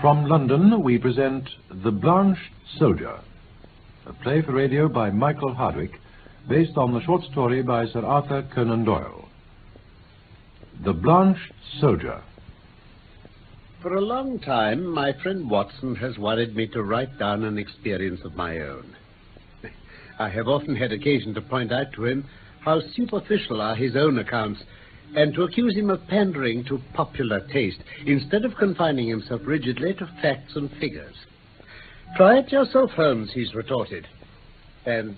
From London, we present The Blanched Soldier, a play for radio by Michael Hardwick, based on the short story by Sir Arthur Conan Doyle. The Blanched Soldier. For a long time, my friend Watson has worried me to write down an experience of my own. I have often had occasion to point out to him how superficial are his own accounts, and to accuse him of pandering to popular taste, instead of confining himself rigidly to facts and figures. "Try it yourself, Holmes," he's retorted. And,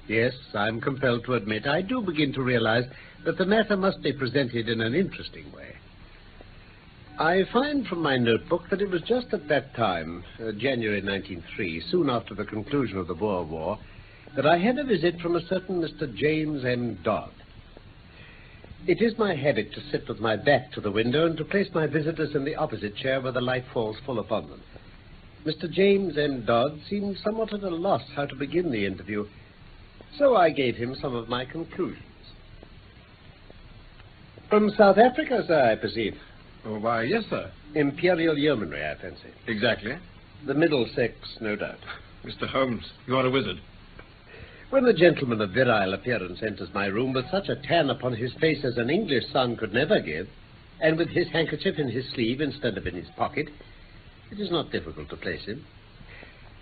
yes, I'm compelled to admit, I do begin to realize that the matter must be presented in an interesting way. I find from my notebook that it was just at that time, January 1903, soon after the conclusion of the Boer War, that I had a visit from a certain Mr. James M. Dodd. It is my habit to sit with my back to the window and to place my visitors in the opposite chair where the light falls full upon them. Mr. James M. Dodd seemed somewhat at a loss how to begin the interview, so I gave him some of my conclusions. "From South Africa, sir, I perceive." "Oh, why, yes, sir." "Imperial Yeomanry, I fancy." "Exactly." "The Middlesex, no doubt." "Mr. Holmes, you are a wizard." When a gentleman of virile appearance enters my room with such a tan upon his face as an English sun could never give, and with his handkerchief in his sleeve instead of in his pocket, it is not difficult to place him.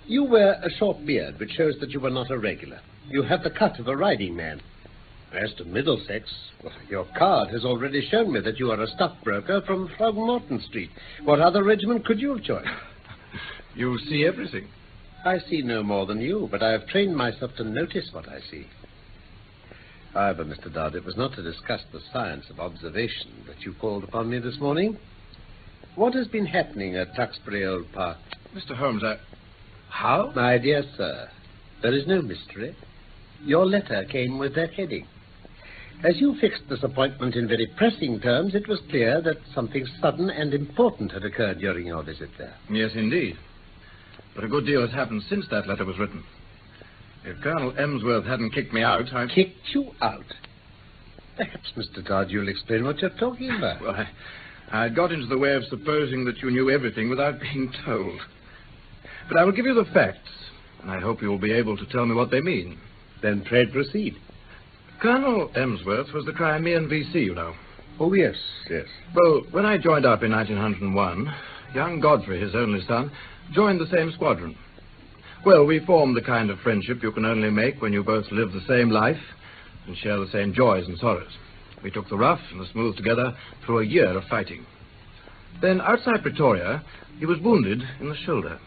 You wear a short beard, which shows that you are not a regular. You have the cut of a riding man. As to Middlesex, well, your card has already shown me that you are a stockbroker from Throgmorton Street. What other regiment could you have joined? You see everything. I see no more than you, but I have trained myself to notice what I see. However, Mr. Dodd, it was not to discuss the science of observation that you called upon me this morning. What has been happening at Tuxbury Old Park? Mr. Holmes, How? My dear sir, there is no mystery. Your letter came with that heading. As you fixed this appointment in very pressing terms, it was clear that something sudden and important had occurred during your visit there. Yes, indeed. But a good deal has happened since that letter was written. If Colonel Emsworth hadn't kicked me out, I... Kicked you out? Perhaps, Mr. Dodd, you'll explain what you're talking about. Well, I'd got into the way of supposing that you knew everything without being told. But I will give you the facts, and I hope you'll be able to tell me what they mean. Then pray proceed. Colonel Emsworth was the Crimean VC, you know. Oh, yes, yes. Well, when I joined up in 1901, young Godfrey, his only son, joined the same squadron. Well, we formed the kind of friendship you can only make when you both live the same life and share the same joys and sorrows. We took the rough and the smooth together through a year of fighting. Then, outside Pretoria, he was wounded in the shoulder.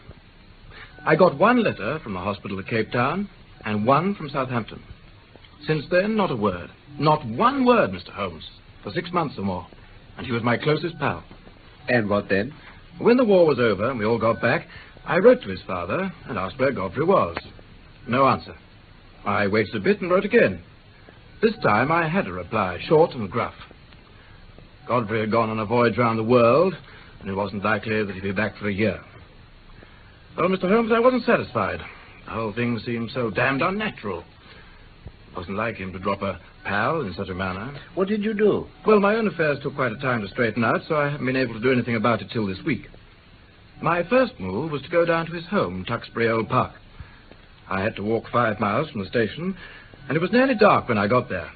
I got one letter from the hospital at Cape Town and one from Southampton. Since then, not a word. Not one word, Mr. Holmes, for 6 months or more. And he was my closest pal. And what then? When the war was over and we all got back, I wrote to his father and asked where Godfrey was. No answer. I waited a bit and wrote again. This time I had a reply, short and gruff. Godfrey had gone on a voyage round the world, and it wasn't likely that he'd be back for a year. Well, Mr. Holmes, I wasn't satisfied. The whole thing seemed so damned unnatural. It wasn't like him to drop a pal in such a manner. What did you do? Well, my own affairs took quite a time to straighten out, so I haven't been able to do anything about it till this week. My first move was to go down to his home, Tuxbury Old Park. I had to walk 5 miles from the station, and it was nearly dark when I got there.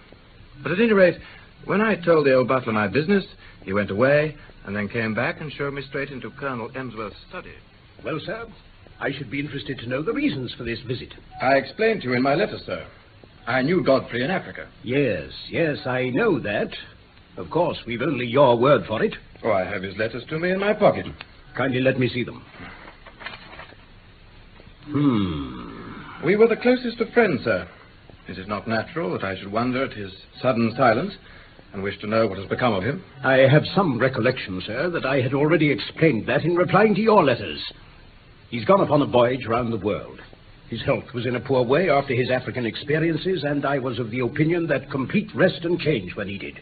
But at any rate, when I told the old butler my business, he went away and then came back and showed me straight into Colonel Emsworth's study. Well, sir, I should be interested to know the reasons for this visit. I explained to you in my letter, sir. I knew Godfrey in Africa. Yes, I know that. Of course, we've only your word for it. Oh, I have his letters to me in my pocket. Kindly let me see them. We were the closest of friends, sir. Is it not natural that I should wonder at his sudden silence and wish to know what has become of him? I have some recollection, sir, that I had already explained that in replying to your letters. He's gone upon a voyage round the world. His health was in a poor way after his African experiences, and I was of the opinion that complete rest and change were needed.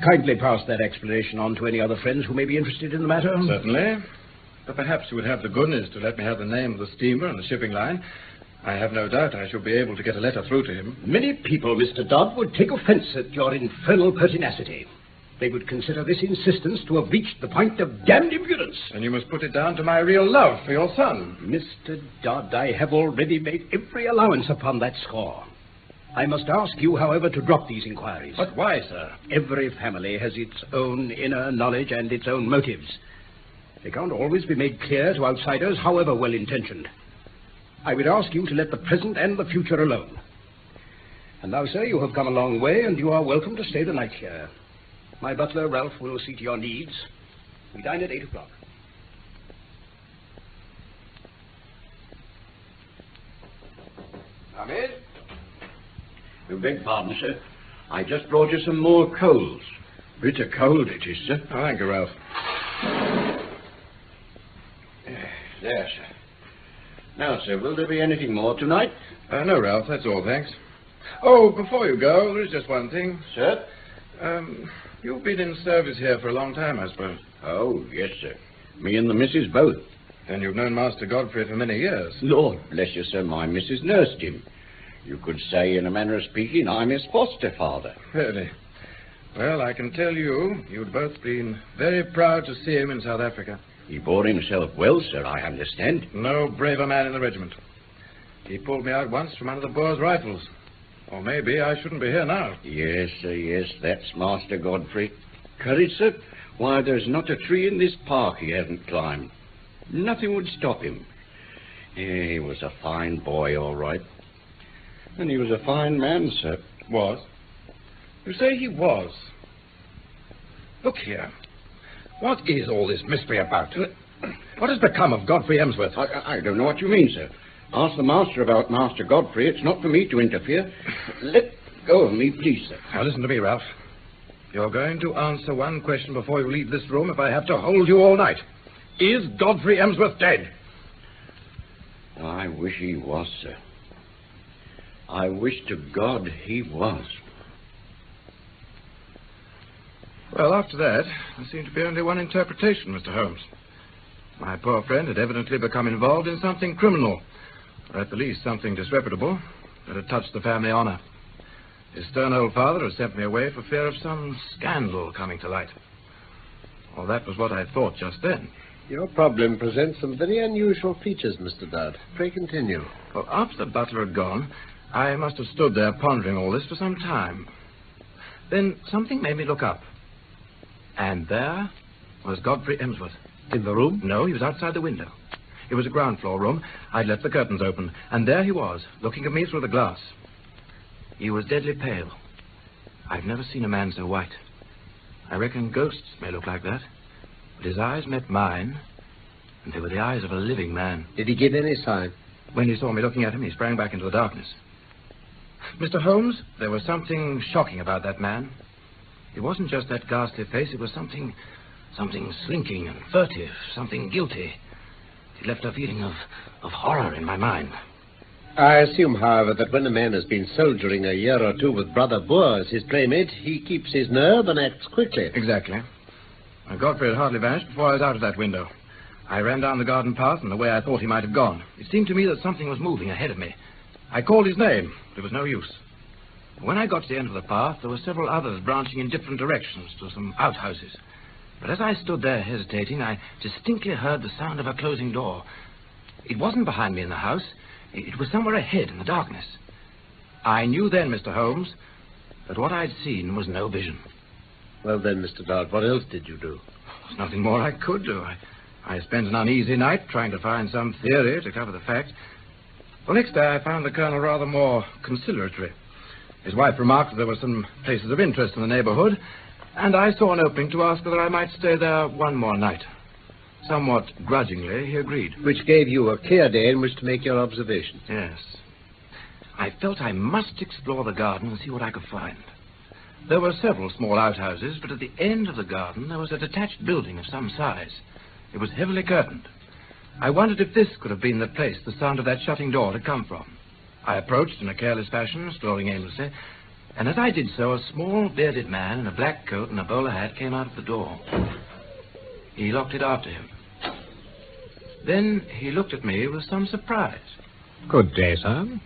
Kindly pass that explanation on to any other friends who may be interested in the matter. Certainly. But perhaps you would have the goodness to let me have the name of the steamer and the shipping line. I have no doubt I shall be able to get a letter through to him. Many people, Mr. Dodd, would take offence at your infernal pertinacity. They would consider this insistence to have reached the point of damned impudence. And you must put it down to my real love for your son. Mr. Dodd, I have already made every allowance upon that score. I must ask you, however, to drop these inquiries. But why, sir? Every family has its own inner knowledge and its own motives. They can't always be made clear to outsiders, however well-intentioned. I would ask you to let the present and the future alone. And now, sir, you have come a long way, and you are welcome to stay the night here. My butler, Ralph, will see to your needs. We dine at 8 o'clock. Come in. You beg pardon, sir. I just brought you some more coals. Bitter cold it is, sir. Oh, thank you, Ralph. There, sir. Now, sir, will there be anything more tonight? No, Ralph, that's all, thanks. Oh, before you go, there's just one thing. Sir? You've been in service here for a long time, I suppose. Oh, yes, sir. Me and the missus both. Then you've known Master Godfrey for many years. Lord bless you, sir, my missus nursed him. You could say, in a manner of speaking, I'm his foster father. Really? Well, I can tell you, you'd both been very proud to see him in South Africa. He bore himself well, sir, I understand. No braver man in the regiment. He pulled me out once from under the Boer's rifles. Or maybe I shouldn't be here now. Yes, sir, yes, that's Master Godfrey. Courage, sir? Why, there's not a tree in this park he hasn't climbed. Nothing would stop him. He was a fine boy, all right. And he was a fine man, sir. Was? You say he was? Look here. What is all this mystery about? What has become of Godfrey Emsworth? I don't know what you mean, sir. Ask the master about Master Godfrey. It's not for me to interfere. Let go of me, please, sir. Now, listen to me, Ralph. You're going to answer one question before you leave this room if I have to hold you all night. Is Godfrey Emsworth dead? I wish he was, sir. I wish to God he was. Well, after that, there seemed to be only one interpretation, Mr. Holmes. My poor friend had evidently become involved in something criminal, or at the least something disreputable, that had touched the family honor. His stern old father had sent me away for fear of some scandal coming to light. Well, that was what I thought just then. Your problem presents some very unusual features, Mr. Dodd. Pray continue. Well, after the butler had gone, I must have stood there pondering all this for some time. Then something made me look up. And there was Godfrey Emsworth. In the room? No, he was outside the window. It was a ground floor room. I'd left the curtains open, and there he was, looking at me through the glass. He was deadly pale. I've never seen a man so white. I reckon ghosts may look like that. But his eyes met mine, and they were the eyes of a living man. Did he give any sign? When he saw me looking at him, he sprang back into the darkness. Mr. Holmes, there was something shocking about that man. It wasn't just that ghastly face. It was something slinking and furtive, something guilty. It left a feeling of horror in my mind. I assume, however, that when a man has been soldiering a year or two with Brother Boer as his playmate, he keeps his nerve and acts quickly. Exactly. Godfrey had hardly vanished before I was out of that window. I ran down the garden path in the way I thought he might have gone. It seemed to me that something was moving ahead of me. I called his name, but it was no use. When I got to the end of the path, there were several others branching in different directions to some outhouses. But as I stood there hesitating, I distinctly heard the sound of a closing door. It wasn't behind me in the house. It was somewhere ahead in the darkness. I knew then, Mr. Holmes, that what I'd seen was no vision. Well then, Mr. Dodd, what else did you do? There's nothing more I could do. I spent an uneasy night trying to find some theory to cover the fact. Well, next day I found the colonel rather more conciliatory. His wife remarked that there were some places of interest in the neighborhood, and I saw an opening to ask whether I might stay there one more night. Somewhat grudgingly, he agreed. Which gave you a clear day in which to make your observations. Yes. I felt I must explore the garden and see what I could find. There were several small outhouses, but at the end of the garden there was a detached building of some size. It was heavily curtained. I wondered if this could have been the place the sound of that shutting door had come from. I approached in a careless fashion, strolling aimlessly, and as I did so, a small bearded man in a black coat and a bowler hat came out of the door. He locked it after him. Then he looked at me with some surprise. Good day, sir.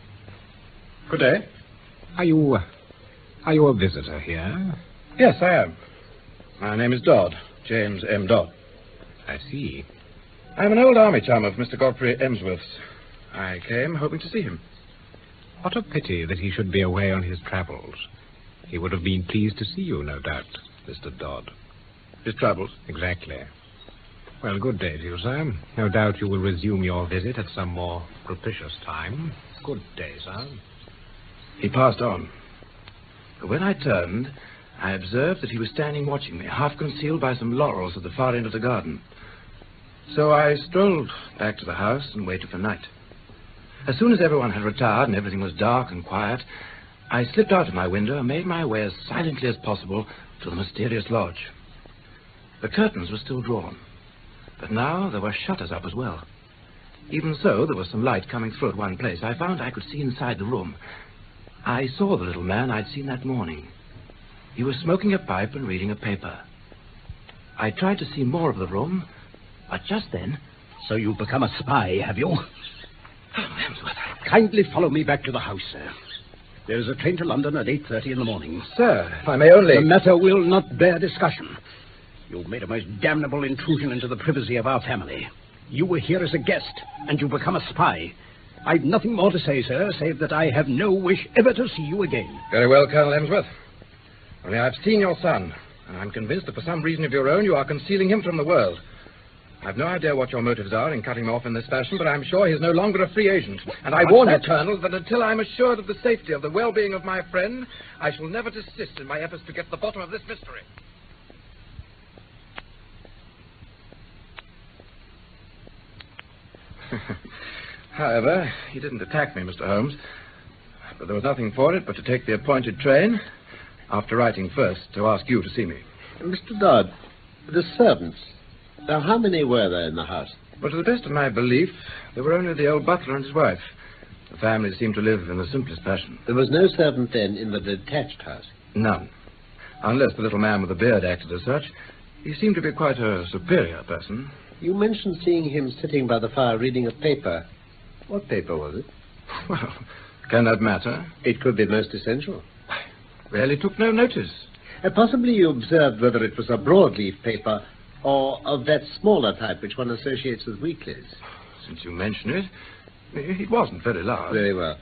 Good day. Are you a visitor here? Yes, I am. My name is Dodd, James M. Dodd. I see. I'm an old army chum of Mr. Godfrey Emsworth's. I came hoping to see him. What a pity that he should be away on his travels. He would have been pleased to see you, no doubt, Mr. Dodd. His travels? Exactly. Well, good day to you, sir. No doubt you will resume your visit at some more propitious time. Good day, sir. He passed on. But when I turned, I observed that he was standing watching me, half concealed by some laurels at the far end of the garden. So I strolled back to the house and waited for night. As soon as everyone had retired and everything was dark and quiet, I slipped out of my window and made my way as silently as possible to the mysterious lodge. The curtains were still drawn, but now there were shutters up as well. Even so, there was some light coming through at one place. I found I could see inside the room. I saw the little man I'd seen that morning. He was smoking a pipe and reading a paper. I tried to see more of the room, but just then... So you've become a spy, have you? Oh, Emsworth. Kindly follow me back to the house, sir. There is a train to London at 8:30 in the morning. Sir, if I may only... The matter will not bear discussion. You've made a most damnable intrusion into the privacy of our family. You were here as a guest, and you've become a spy. I've nothing more to say, sir, save that I have no wish ever to see you again. Very well, Colonel Emsworth. Only I've seen your son, and I'm convinced that for some reason of your own you are concealing him from the world. I've no idea what your motives are in cutting him off in this fashion, but I'm sure he's no longer a free agent. And I warn you, Colonel, that until I'm assured of the safety of the well-being of my friend, I shall never desist in my efforts to get to the bottom of this mystery. However, he didn't attack me, Mr. Holmes. But there was nothing for it but to take the appointed train, after writing first to ask you to see me. Mr. Dodd, the servants. Now, how many were there in the house? Well, to the best of my belief, there were only the old butler and his wife. The family seemed to live in the simplest fashion. There was no servant then in the detached house? None. Unless the little man with the beard acted as such. He seemed to be quite a superior person. You mentioned seeing him sitting by the fire reading a paper. What paper was it? Well, can that matter? It could be most essential. I really took no notice. Possibly you observed whether it was a broadleaf paper or of that smaller type which one associates with weeklies. Since you mention it, it wasn't very large. Very well.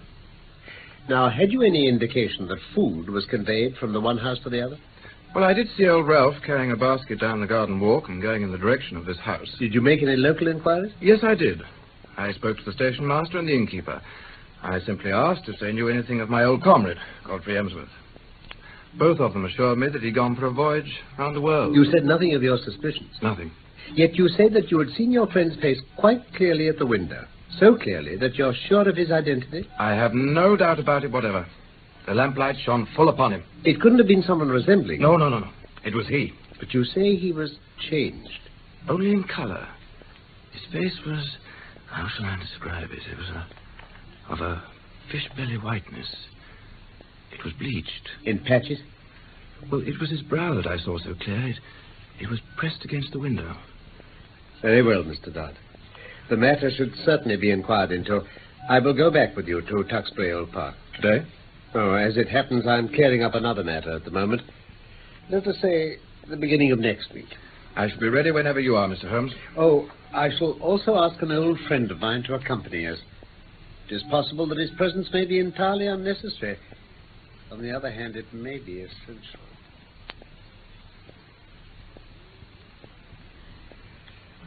Now, had you any indication that food was conveyed from the one house to the other? Well, I did see old Ralph carrying a basket down the garden walk and going in the direction of this house. Did you make any local inquiries? Yes, I did. I spoke to the station master and the innkeeper. I simply asked if they knew anything of my old comrade, Godfrey Emsworth. Both of them assured me that he'd gone for a voyage round the world. You said nothing of your suspicions? Nothing. Yet you said that you had seen your friend's face quite clearly at the window. So clearly that you're sure of his identity? I have no doubt about it whatever. The lamplight shone full upon him. It couldn't have been someone resembling him. No. It was he. But you say he was changed. Only in color. His face was... How shall I describe it? It was of a fish-belly whiteness. It was bleached. In patches? Well, it was his brow that I saw so clear. It was pressed against the window. Very well, Mr. Dodd. The matter should certainly be inquired into. I will go back with you to Tuxbury Old Park. Today? Oh, as it happens, I'm clearing up another matter at the moment. Let us say the beginning of next week. I shall be ready whenever you are, Mr. Holmes. Oh, I shall also ask an old friend of mine to accompany us. It is possible that his presence may be entirely unnecessary. On the other hand, it may be essential.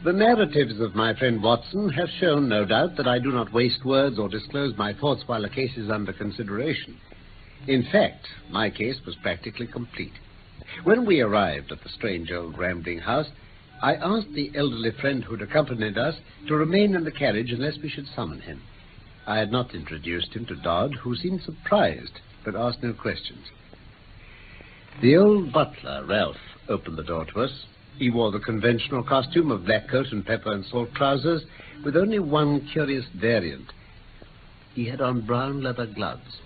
The narratives of my friend Watson have shown, no doubt, that I do not waste words or disclose my thoughts while a case is under consideration. In fact, my case was practically complete. When we arrived at the strange old rambling house, I asked the elderly friend who'd accompanied us to remain in the carriage unless we should summon him. I had not introduced him to Dodd, who seemed surprised, but asked no questions. The old butler, Ralph, opened the door to us. He wore the conventional costume of black coat and pepper and salt trousers, with only one curious variant. He had on brown leather gloves.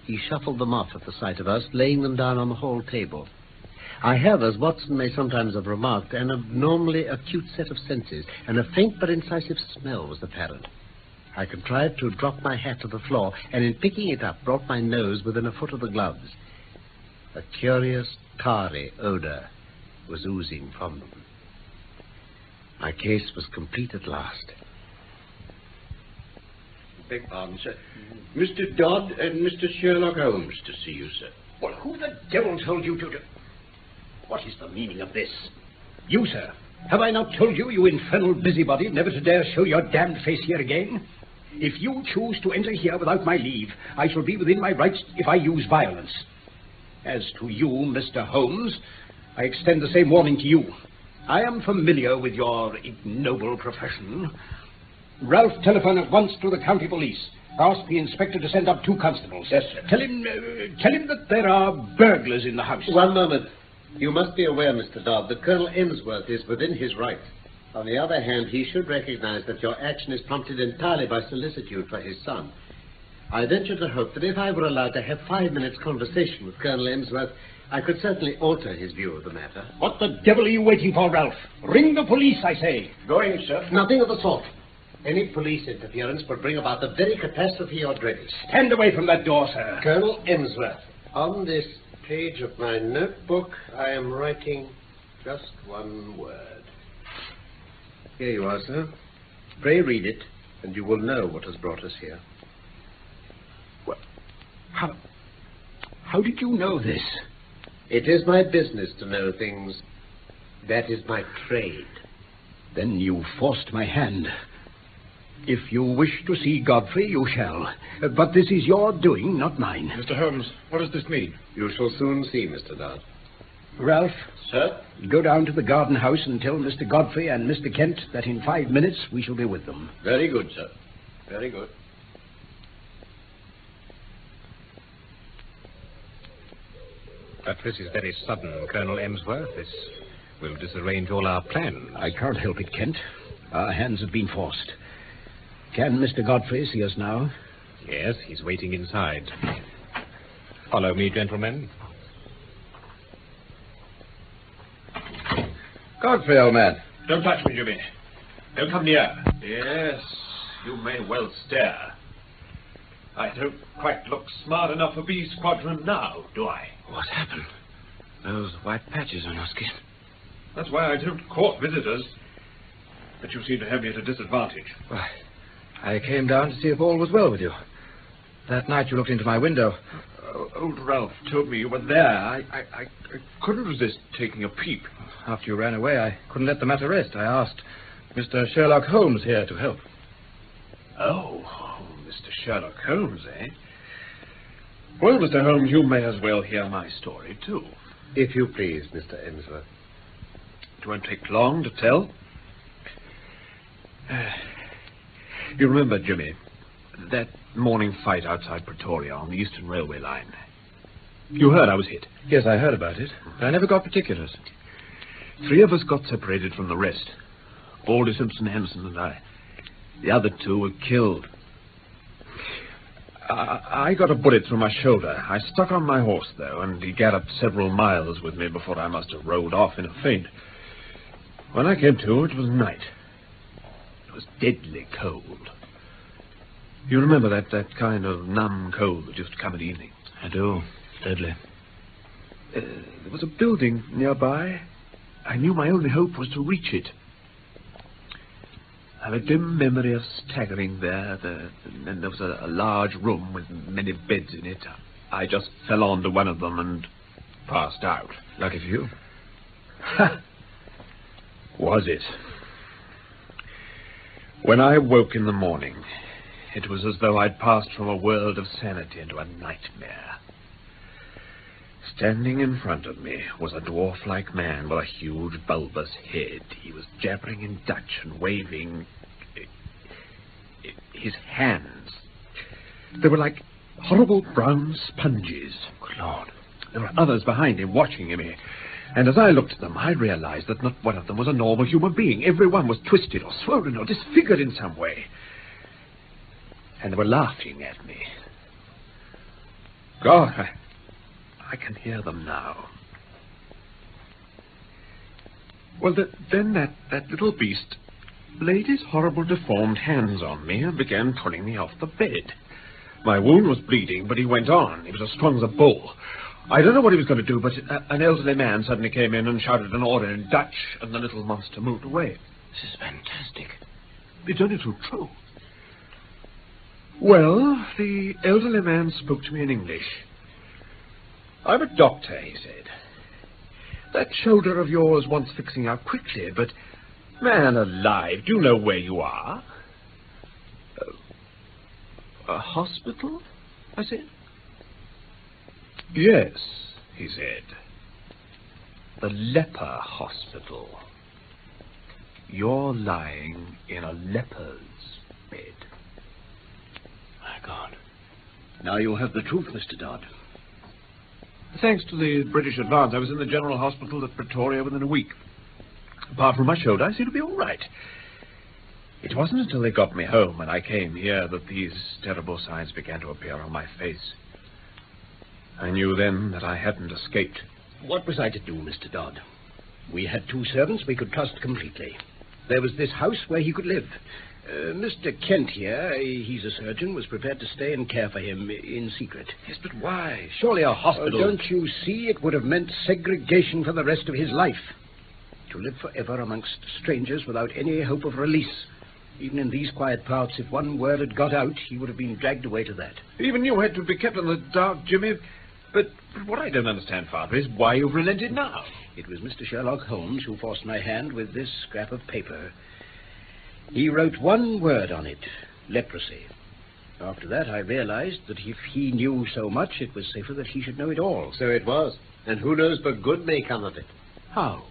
He shuffled them off at the sight of us, laying them down on the hall table. I have, as Watson may sometimes have remarked, an abnormally acute set of senses, and a faint but incisive smell was apparent. I contrived to drop my hat to the floor, and in picking it up, brought my nose within a foot of the gloves. A curious, tarry odor was oozing from them. My case was complete at last. Beg pardon, sir. Mr. Dodd and Mr. Sherlock Holmes to see you, sir. Well, who the devil told you to do... What is the meaning of this? You, sir. Have I not told you, you infernal busybody, never to dare show your damned face here again? If you choose to enter here without my leave, I shall be within my rights if I use violence. As to you, Mr. Holmes, I extend the same warning to you. I am familiar with your ignoble profession. Ralph, telephone at once to the county police. Ask the inspector to send up 2 constables. Yes, sir. Tell him that there are burglars in the house. One moment. You must be aware, Mr. Dodd, that Colonel Emsworth is within his rights. On the other hand, he should recognize that your action is prompted entirely by solicitude for his son. I venture to hope that if I were allowed to have 5 minutes' conversation with Colonel Emsworth, I could certainly alter his view of the matter. What the devil are you waiting for, Ralph? Ring the police, I say. Going, sir. Nothing of the sort. Any police interference would bring about the very catastrophe you're dreading. Stand away from that door, sir. Colonel Emsworth, on this page of my notebook, I am writing just one word. Here you are, sir. Pray read it, and you will know what has brought us here. Well, how did you know this? It is my business to know things. That is my trade. Then you forced my hand. If you wish to see Godfrey, you shall. But this is your doing, not mine. Mr. Holmes, what does this mean? You shall soon see, Mr. Dodd. Ralph? Sir? Go down to the garden house and tell Mr. Godfrey and Mr. Kent that in 5 minutes we shall be with them. Very good, sir. Very good. But this is very sudden, Colonel Emsworth. This will disarrange all our plans. I can't help it, Kent. Our hands have been forced. Can Mr. Godfrey see us now? Yes, he's waiting inside. Follow me, gentlemen. Godfrey, old man. Don't touch me, Jimmy. Don't come near. Yes, you may well stare. I don't quite look smart enough for B Squadron now, do I? What happened? Those white patches on your skin. That's why I don't court visitors. But you seem to have me at a disadvantage. Why, I came down to see if all was well with you. That night you looked into my window. Old Ralph told me you were there. I couldn't resist taking a peep. After you ran away, I couldn't let the matter rest. I asked Mr. Sherlock Holmes here to help. Oh, Mr. Sherlock Holmes, eh? Well, Mr. Holmes, you may as well hear my story, too. If you please, Mr. Emsworth. It won't take long to tell. You remember, Jimmy, that morning fight outside Pretoria on the Eastern Railway line? You heard I was hit. Yes, I heard about it, but I never got particulars. 3 of us got separated from the rest. Baldy, Simpson, Henson, and I. The other 2 were killed. I got a bullet through my shoulder. I stuck on my horse, though, and he galloped several miles with me before I must have rolled off in a faint. When I came to, it was night. It was deadly cold. You remember that kind of numb cold that used to come in the evening? I do. Deadly. There was a building nearby. I knew my only hope was to reach it. I have a dim memory of staggering there, and there was a large room with many beds in it. I just fell onto one of them and passed out. Lucky for you. Was it? When I woke in the morning, it was as though I'd passed from a world of sanity into a nightmare. Standing in front of me was a dwarf-like man with a huge bulbous head. He was jabbering in Dutch and waving his hands. They were like horrible brown sponges. Good Lord. There were others behind him watching me. And as I looked at them, I realized that not one of them was a normal human being. Every one was twisted or swollen or disfigured in some way. And they were laughing at me. God, I can hear them now. Well, then that little beast laid his horrible deformed hands on me and began pulling me off the bed. My wound was bleeding, but he went on. He was as strong as a bull. I don't know what he was going to do, but an elderly man suddenly came in and shouted an order in Dutch, and the little monster moved away. This is fantastic. It's only too true. Well, the elderly man spoke to me in English. "I'm a doctor," he said. "That shoulder of yours wants fixing up quickly, but, man alive, do you know where you are?" "A hospital?" I said. "Yes," he said. "The leper hospital. You're lying in a leper's bed." My God. Now you have the truth, Mr. Dodd. Thanks to the British advance, I was in the General Hospital at Pretoria within a week. Apart from my shoulder, I seem to be all right. It wasn't until they got me home and I came here that these terrible signs began to appear on my face. I knew then that I hadn't escaped. What was I to do, Mr. Dodd? We had 2 servants we could trust completely. There was this house where he could live. Mr. Kent here, he's a surgeon, was prepared to stay and care for him in secret. Yes, but why? Surely a hospital... don't you see? It would have meant segregation for the rest of his life. To live forever amongst strangers without any hope of release. Even in these quiet parts, if one word had got out, he would have been dragged away to that. Even you had to be kept in the dark, Jimmy. But what I don't understand, Father, is why you've relented now. It was Mr. Sherlock Holmes who forced my hand with this scrap of paper. He wrote one word on it, leprosy. After that, I realized that if he knew so much, it was safer that he should know it all. So it was. And who knows but good may come of it. How?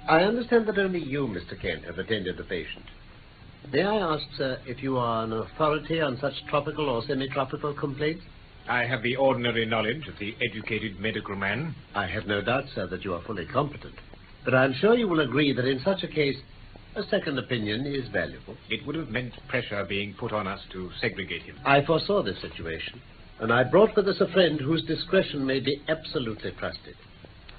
I understand that only you, Mr. Kent, have attended the patient. May I ask, sir, if you are an authority on such tropical or semi-tropical complaints? I have the ordinary knowledge of the educated medical man. I have no doubt, sir, that you are fully competent. But I'm sure you will agree that in such a case, a second opinion is valuable. It would have meant pressure being put on us to segregate him. I foresaw this situation, and I brought with us a friend whose discretion may be absolutely trusted.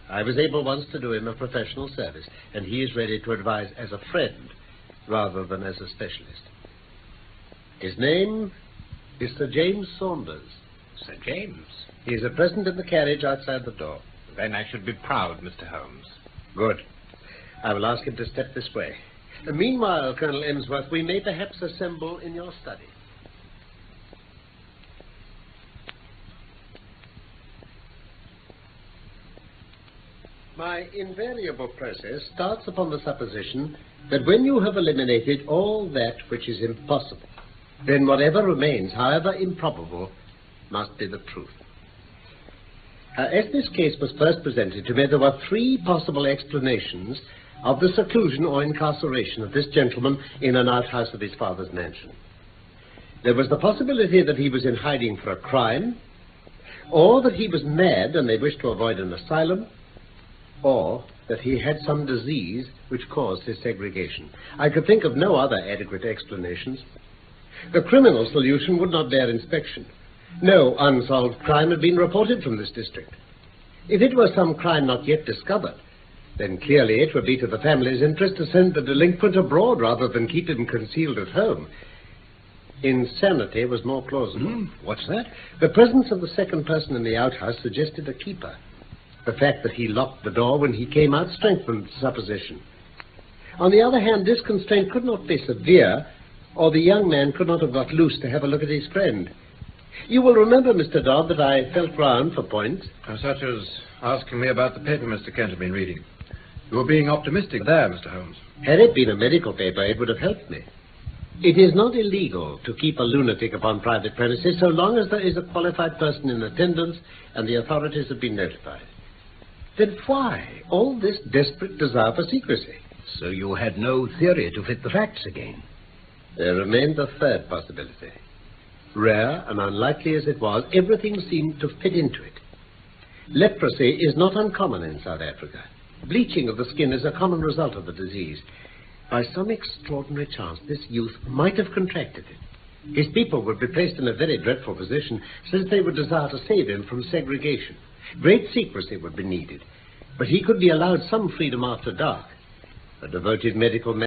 I was able once to do him a professional service, and he is ready to advise as a friend rather than as a specialist. His name is Sir James Saunders. Sir James? He is at present in the carriage outside the door. Then I should be proud, Mr. Holmes. Good. I will ask him to step this way. Meanwhile, Colonel Emsworth, we may perhaps assemble in your study. My invariable process starts upon the supposition that when you have eliminated all that which is impossible, then whatever remains, however improbable, must be the truth. As this case was first presented to me, there were 3 possible explanations of the seclusion or incarceration of this gentleman in an outhouse of his father's mansion. There was the possibility that he was in hiding for a crime, or that he was mad and they wished to avoid an asylum, or that he had some disease which caused his segregation. I could think of no other adequate explanations. The criminal solution would not bear inspection. No unsolved crime had been reported from this district. If it were some crime not yet discovered, then clearly it would be to the family's interest to send the delinquent abroad rather than keep him concealed at home. Insanity was more plausible. What's that? The presence of the second person in the outhouse suggested a keeper. The fact that he locked the door when he came out strengthened the supposition. On the other hand, this constraint could not be severe, or the young man could not have got loose to have a look at his friend. You will remember, Mr. Dodd, that I felt round for points. Such as asking me about the paper Mr. Kent had been reading. You were being optimistic there, Mr. Holmes. Had it been a medical paper, it would have helped me. It is not illegal to keep a lunatic upon private premises so long as there is a qualified person in attendance and the authorities have been notified. Then why all this desperate desire for secrecy? So you had no theory to fit the facts again? There remained the third possibility. Rare and unlikely as it was, everything seemed to fit into it. Leprosy is not uncommon in South Africa. Bleaching of the skin is a common result of the disease. By some extraordinary chance, this youth might have contracted it. His people would be placed in a very dreadful position, since they would desire to save him from segregation. Great secrecy would be needed, but he could be allowed some freedom after dark. A devoted medical man